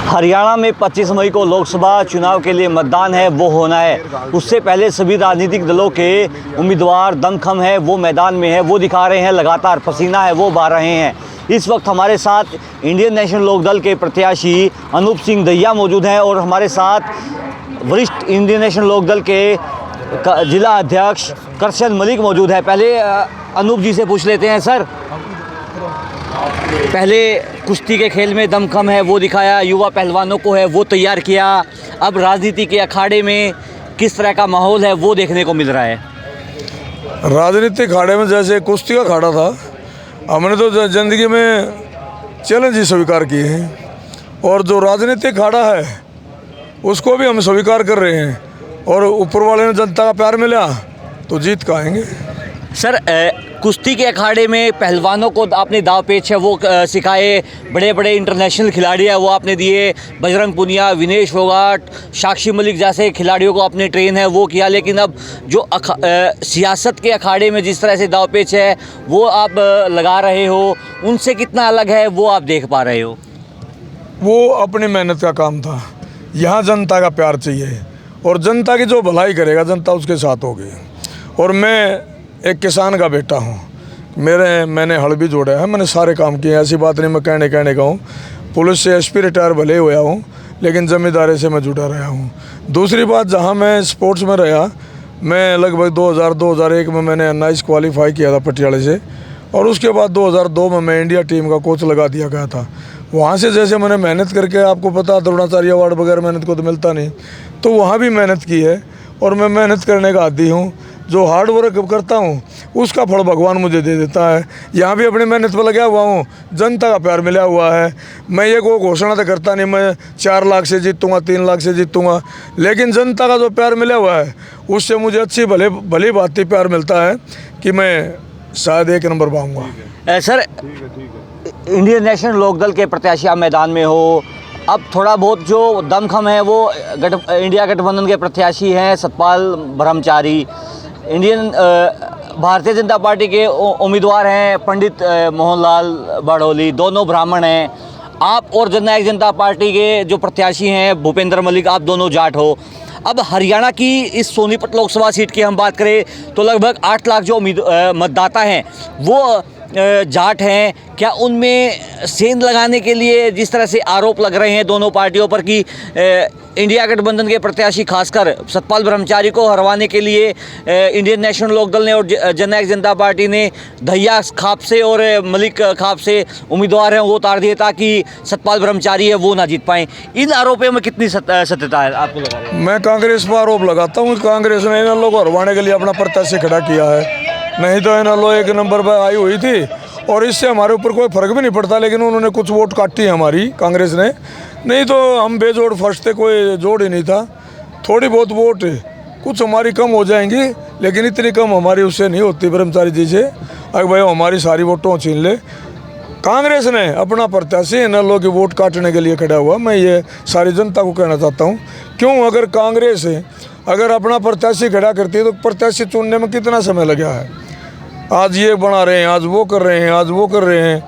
हरियाणा में 25 मई को लोकसभा चुनाव के लिए मतदान है, वो होना है। उससे पहले सभी राजनीतिक दलों के उम्मीदवार दमखम है, वो मैदान में है, वो दिखा रहे हैं, लगातार पसीना है वो बहा रहे हैं। इस वक्त हमारे साथ इंडियन नेशनल लोकदल के प्रत्याशी अनूप सिंह दहिया मौजूद हैं और हमारे साथ वरिष्ठ इंडियन नेशनल लोकदल के जिला अध्यक्ष करशन मलिक मौजूद है। पहले अनूप जी से पूछ लेते हैं, सर पहले कुश्ती के खेल में दमखम है वो दिखाया, युवा पहलवानों को है वो तैयार किया, अब राजनीति के अखाड़े में किस तरह का माहौल है वो देखने को मिल रहा है। राजनीतिक अखाड़े में जैसे कुश्ती का अखाड़ा था, हमने तो ज़िंदगी में चैलेंज ही स्वीकार किए हैं और जो राजनीतिक अखाड़ा है उसको भी हम स्वीकार कर रहे हैं और ऊपर वाले ने जनता का प्यार मिला तो जीत का आएंगे। सर कुश्ती के अखाड़े में पहलवानों को आपने दाव पेच है वो सिखाए, बड़े बड़े इंटरनेशनल खिलाड़ी हैं वो आपने दिए, बजरंग पुनिया, विनेश फोगाट, साक्षी मलिक जैसे खिलाड़ियों को आपने ट्रेन है वो किया, लेकिन अब जो सियासत के अखाड़े में जिस तरह से दाव पेच है वो आप लगा रहे हो, उनसे कितना अलग है वो आप देख पा रहे हो? वो अपनी मेहनत का काम था, यहाँ जनता का प्यार चाहिए और जनता की जो भलाई करेगा जनता उसके साथ होगी। और मैं एक किसान का बेटा हूँ, मैंने हल भी जोड़ा है, मैंने सारे काम किए, ऐसी बात नहीं मैं कहने का हूँ। पुलिस से एसपी रिटायर भले हुआ हूँ लेकिन ज़मींदारी से मैं जुड़ा रहा हूँ। दूसरी बात, जहाँ मैं स्पोर्ट्स में रहा, मैं लगभग 2000-2001 में मैंने NIS क्वालिफाई किया था पटियाले से और उसके बाद 2002 में मैं इंडिया टीम का कोच लगा दिया गया था। वहाँ से जैसे मैंने मेहनत करके, आपको पता द्रोणाचार्य अवार्ड बगैर मेहनत को तो मिलता नहीं, तो वहाँ भी मेहनत की है और मैं मेहनत करने का आदी हूँ। जो हार्ड वर्क करता हूँ उसका फल भगवान मुझे दे देता है। यहाँ भी अपनी मेहनत पर लगा हुआ हूँ, जनता का प्यार मिला हुआ है। मैं ये कोई घोषणा तो करता नहीं मैं 4 लाख से जीतूँगा, 3 लाख से जीतूँगा, लेकिन जनता का जो प्यार मिला हुआ है उससे मुझे अच्छी भली बात प्यार मिलता है कि मैं शायद 1 नंबर पाऊँगा। सर इंडियन नेशनल लोकदल के प्रत्याशी आप मैदान में हो, अब थोड़ा बहुत जो दमखम है वो इंडिया गठबंधन के प्रत्याशी हैं सतपाल ब्रह्मचारी, इंडियन भारतीय जनता पार्टी के उम्मीदवार हैं पंडित मोहनलाल बड़ोली, दोनों ब्राह्मण हैं। आप और जननायक जनता पार्टी के जो प्रत्याशी हैं भूपेंद्र मलिक, आप दोनों जाट हो। अब हरियाणा की इस सोनीपत लोकसभा सीट की हम बात करें तो लगभग 8 लाख जो मतदाता हैं वो जाट हैं। क्या उनमें सेंध लगाने के लिए जिस तरह से आरोप लग रहे हैं दोनों पार्टियों पर कि इंडिया गठबंधन के प्रत्याशी खासकर सतपाल ब्रह्मचारी को हरवाने के लिए इंडियन नेशनल लोकदल ने और जननायक जनता पार्टी ने दहिया खाप से और मलिक खाप से उम्मीदवार हैं वो उतार दिए ताकि सतपाल ब्रह्मचारी है वो ना जीत पाएँ, इन आरोपों में कितनी सत्यता है आपको लगा रहे हैं? मैं कांग्रेस पर आरोप लगाता हूँ, कांग्रेस ने इन लोगों को हरवाने के लिए अपना प्रत्याशी खड़ा किया है, नहीं तो इन लोग 1 नंबर पर आई हुई थी और इससे हमारे ऊपर कोई फ़र्क भी नहीं पड़ता, लेकिन उन्होंने कुछ वोट काटी है हमारी कांग्रेस ने, नहीं तो हम बेजोड़ फर्स्ट थे, कोई जोड़ ही नहीं था। थोड़ी बहुत वोट कुछ हमारी कम हो जाएंगी लेकिन इतनी कम हमारी उससे नहीं होती ब्रह्मचारी जी से, अगर भाई हमारी सारी वोटों छीन ले। कांग्रेस ने अपना प्रत्याशी इन लोगों की वोट काटने के लिए खड़ा हुआ, मैं ये सारी जनता को कहना चाहता हूँ। क्यों, अगर कांग्रेस अगर अपना प्रत्याशी खड़ा करती है तो प्रत्याशी चुनने में कितना समय लगा है, आज ये बना रहे हैं, आज वो कर रहे हैं, आज वो कर रहे हैं,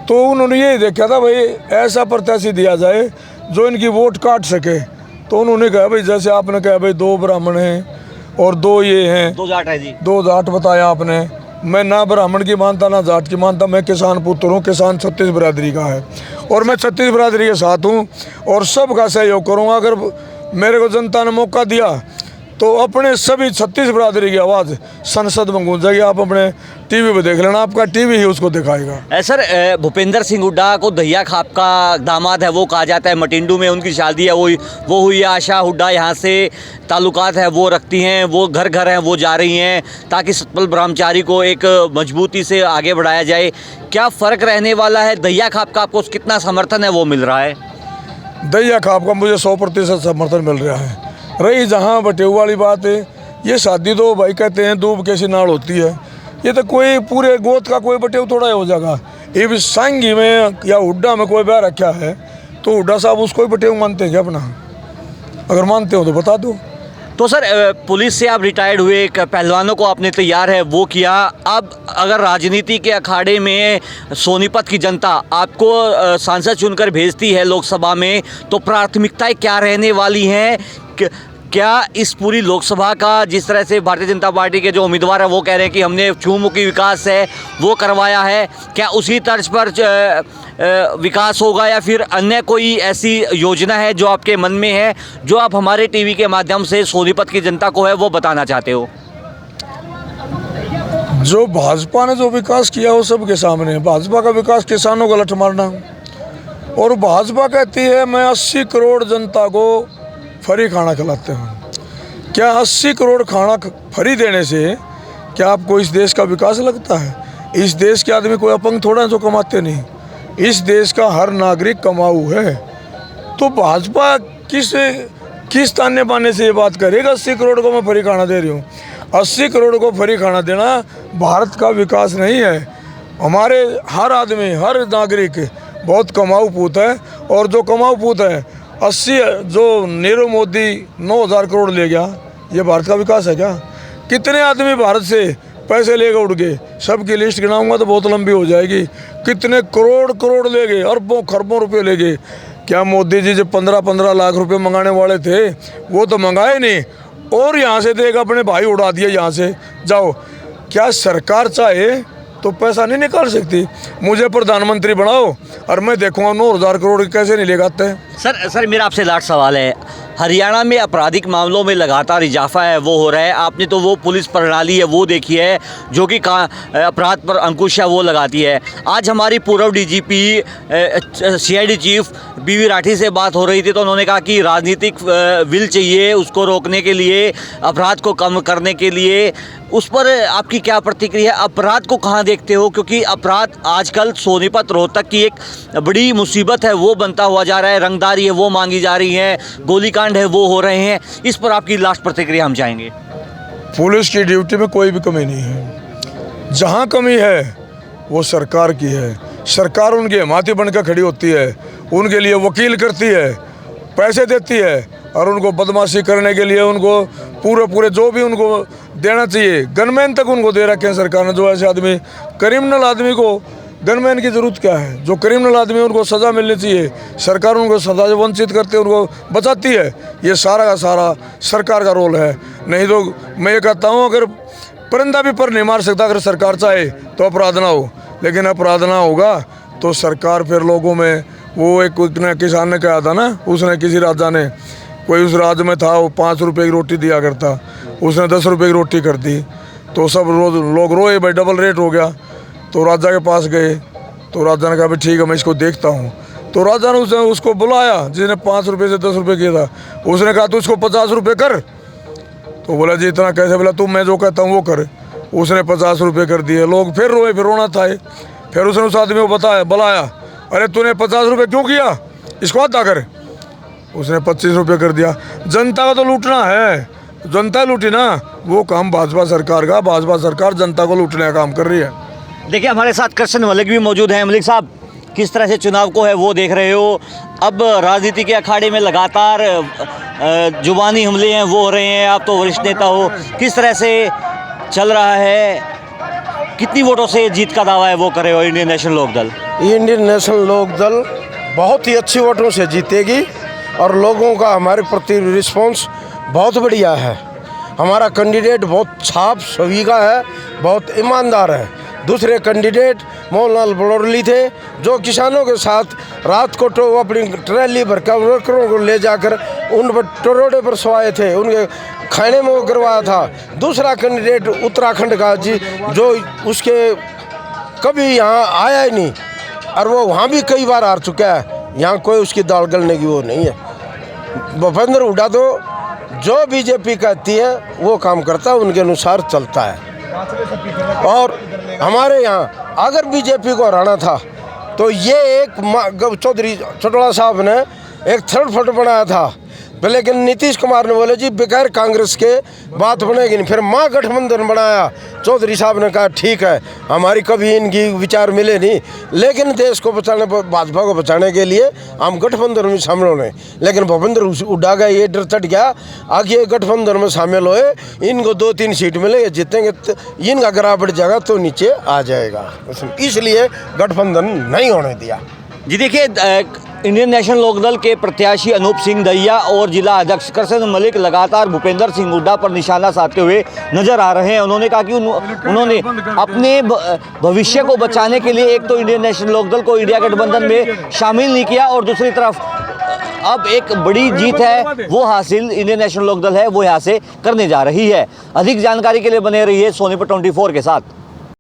तो उन्होंने यही देखा था भाई ऐसा प्रत्याशी दिया जाए जो इनकी वोट काट सके। तो उन्होंने कहा भाई जैसे आपने कहा भाई 2 ब्राह्मण हैं और 2 ये हैं, 2 जाट है जी, 2 जाट बताया आपने। मैं ना ब्राह्मण की मानता ना जाट की मानता, मैं किसान पुत्र हूँ, किसान 36 बिरादरी का है और मैं 36 बिरादरी के साथ हूँ और सबका सहयोग करूँगा। अगर मेरे को जनता ने मौका दिया तो अपने सभी 36 बिरादरी की आवाज़ संसद में गूंजेगी। आप अपने टीवी पे देख लेना, आपका टीवी ही उसको दिखाएगा। सर भूपेंद्र सिंह हुड्डा को दहिया खाप का दामाद है वो कहा जाता है, मटिंडू में उनकी शादी है वो हुई है। आशा हुड्डा यहाँ से ताल्लुकात है वो रखती हैं, वो घर घर हैं वो जा रही हैं ताकि सतपाल ब्रह्मचारी को एक मजबूती से आगे बढ़ाया जाए। क्या फ़र्क रहने वाला है दहिया खाप का, आपको कितना समर्थन है वो मिल रहा है? दहिया खाप का मुझे 100% समर्थन मिल रहा है। रही जहाँ बटेऊ वाली बात है, ये शादी तो भाई कहते हैं दूब कैसी नाड़ होती है, ये तो कोई पूरे गोद का कोई बटेऊ थोड़ा हो जाएगा। ये भी सांगी में या हुड्डा में कोई ब्याह रखा है तो हुड्डा साहब उसको ही बटेऊ मानते हैं क्या अपना? अगर मानते हो तो बता दो। तो सर पुलिस से आप रिटायर्ड हुए, एक पहलवानों को आपने तैयार है वो किया, अब अगर राजनीति के अखाड़े में सोनीपत की जनता आपको सांसद चुनकर भेजती है लोकसभा में, तो प्राथमिकताएं क्या रहने वाली हैं? क्या इस पूरी लोकसभा का, जिस तरह से भारतीय जनता पार्टी के जो उम्मीदवार हैं वो कह रहे हैं कि हमने चहुमुखी विकास है वो करवाया है, क्या उसी तर्ज पर विकास होगा या फिर अन्य कोई ऐसी योजना है जो आपके मन में है, जो आप हमारे टीवी के माध्यम से सोनीपत की जनता को है वो बताना चाहते हो? जो भाजपा ने जो विकास किया वो सबके सामने है। भाजपा का विकास किसानों को लठ मारना, और भाजपा कहती है मैं 80 करोड़ जनता को फ्री खाना खिलाते हैं। क्या 80 करोड़ खाना फ्री देने से क्या आपको इस देश का विकास लगता है? इस देश के आदमी कोई अपंग थोड़ा है जो कमाते नहीं, इस देश का हर नागरिक कमाऊ है। तो भाजपा किस ताने बाने से ये बात करेगा 80 करोड़ को मैं फ्री खाना दे रही हूँ? 80 करोड़ को फ्री खाना देना भारत का विकास नहीं है। हमारे हर आदमी, हर नागरिक बहुत कमाऊ पूत है, और जो कमाऊ पूत है 80 जो नीरव मोदी 9,000 करोड़ ले गया, ये भारत का विकास है क्या? कितने आदमी भारत से पैसे लेकर उड़ गए? सबकी लिस्ट गिनाऊंगा तो बहुत लंबी हो जाएगी। कितने करोड़ ले गए, अरबों खरबों रुपए ले गए। क्या मोदी जी जो 15-15 लाख रुपए मंगाने वाले थे वो तो मंगाए नहीं, और यहाँ से देगा अपने भाई उड़ा दिए यहाँ से जाओ। क्या सरकार चाहे तो पैसा नहीं निकाल सकती? मुझे प्रधानमंत्री बनाओ और मैं देखूंगा 9,000 करोड़ कैसे नहीं ले जाते हैं। सर मेरा आपसे लास्ट सवाल है, हरियाणा में आपराधिक मामलों में लगातार इजाफा है वो हो रहा है, आपने तो वो पुलिस प्रणाली है वो देखी है जो कि अपराध पर अंकुश है वो लगाती है। आज हमारी पूर्व DGP CID chief BV Rathi से बात हो रही थी, तो उन्होंने कहा कि राजनीतिक विल चाहिए उसको रोकने के लिए, अपराध को कम करने के लिए। उस पर आपकी क्या प्रतिक्रिया है? अपराध को कहाँ देखते हो? क्योंकि अपराध आजकल सोनीपत रोहतक की एक बड़ी मुसीबत है वो बनता हुआ जा रहा है, रंगदारी है वो मांगी जा रही है, गोलीकांड है वो हो रहे हैं। इस पर आपकी लास्ट प्रतिक्रिया हम चाहेंगे। पुलिस की ड्यूटी में कोई भी कमी नहीं है, जहाँ कमी है वो सरकार की है। सरकार उनकी हिमायती बनकर खड़ी होती है, उनके लिए वकील करती है, पैसे देती है, और उनको बदमाशी करने के लिए उनको पूरे जो भी उनको देना चाहिए, गनमैन तक उनको दे रखे हैं सरकार ने। जो ऐसे आदमी क्रिमिनल आदमी को गनमैन की ज़रूरत क्या है? जो क्रिमिनल आदमी उनको सज़ा मिलनी चाहिए, सरकार उनको सज़ा से वंचित करते उनको बचाती है। ये सारा का सारा सरकार का रोल है। नहीं तो मैं ये कहता हूँ अगर परिंदा भी पर नहीं मार सकता, अगर सरकार चाहे तो अपराध ना हो, लेकिन अपराध ना होगा तो सरकार फिर लोगों में वो एक किसान ने कहा था ना, उसने किसी राजा ने, कोई उस राज्य में था वो 5 रुपये की रोटी दिया करता, उसने 10 रुपये की रोटी कर दी, तो सब लोग रोए भाई डबल रेट हो गया। तो राजा के पास गए, तो राजा ने कहा भाई ठीक है मैं इसको देखता हूँ। तो राजा ने उसको बुलाया जिसने 5 रुपये से 10 रुपये किया था, उसने कहा तू इसको 50 रुपये कर। तो बोला जी इतना कैसे? बोला तू मैं जो कहता हूँ वो कर। उसने 50 रुपये कर दिए, लोग फिर रोए, फिर रोना था। फिर उसने उस आदमी को बुलाया, अरे तूने 50 रुपये क्यों किया, इसको अदा कर। उसने 25 रुपये कर दिया। जनता का तो लूटना है, जनता लूटी ना, वो काम भाजपा सरकार का, भाजपा सरकार जनता को लूटने का काम कर रही है। देखिए हमारे साथ कृष्ण मलिक भी मौजूद हैं। मलिक साहब, किस तरह से चुनाव को है वो देख रहे हो? अब राजनीति के अखाड़े में लगातार जुबानी हमले हैं वो हो रहे हैं, आप तो वरिष्ठ नेता हो, किस तरह से चल रहा है? कितनी वोटों से जीत का दावा है वो कर रहे हो इंडियन नेशनल लोकदल? इंडियन नेशनल लोकदल बहुत ही अच्छी वोटों से जीतेगी, और लोगों का हमारे प्रति रिस्पॉन्स बहुत बढ़िया है। हमारा कैंडिडेट बहुत छाप छवि का है, बहुत ईमानदार है। दूसरे कैंडिडेट मोहनलाल बड़ौली थे, जो किसानों के साथ रात को अपनी ट्रैली भरकर वर्करों को ले जाकर उन पर टरोड़े पर सोए थे, उनके खाने में वो करवाया था। दूसरा कैंडिडेट उत्तराखंड का जी, जो उसके कभी यहाँ आया ही नहीं, और वो वहाँ भी कई बार हार चुका है। यहाँ कोई उसकी दाल गलने की वो नहीं है। भूपेंद्र हुड्डा तो जो बीजेपी कहती है वो काम करता है, उनके अनुसार चलता है। और हमारे यहाँ अगर बीजेपी को हराना था तो ये एक चौधरी चटोला साहब ने एक थर्ड फ्रंट बनाया था, लेकिन नीतीश कुमार ने बोले जी बगैर कांग्रेस के बात बनेगी नहीं। फिर महागठबंधन बनाया, चौधरी साहब ने कहा ठीक है, हमारी कभी इनकी विचार मिले नहीं, लेकिन देश को बचाने, भाजपा को बचाने के लिए हम गठबंधन में शामिल होने। लेकिन भूपेंद्र उड़ा गया, ये डर चढ़ गया, आगे गठबंधन में शामिल होए, इनको 2-3 सीट मिलेगी, जीतेंगे, इनका ग्राफ बढ़ जाएगा तो नीचे आ जाएगा, इसलिए गठबंधन नहीं होने दिया। जी देखिए, इंडियन नेशनल लोकदल के प्रत्याशी अनूप सिंह दहिया और जिला अध्यक्ष करसन मलिक लगातार भूपेंद्र सिंह हुड्डा पर निशाना साधते हुए नजर आ रहे हैं। उन्होंने कहा कि उन्होंने अपने भविष्य को बचाने के लिए एक तो इंडियन नेशनल लोकदल को इंडिया गठबंधन में शामिल नहीं किया, और दूसरी तरफ अब एक बड़ी जीत है वो हासिल इंडियन नेशनल लोकदल है वो यहाँ से करने जा रही है। अधिक जानकारी के लिए बने रहिए सोनीपत 24 के साथ।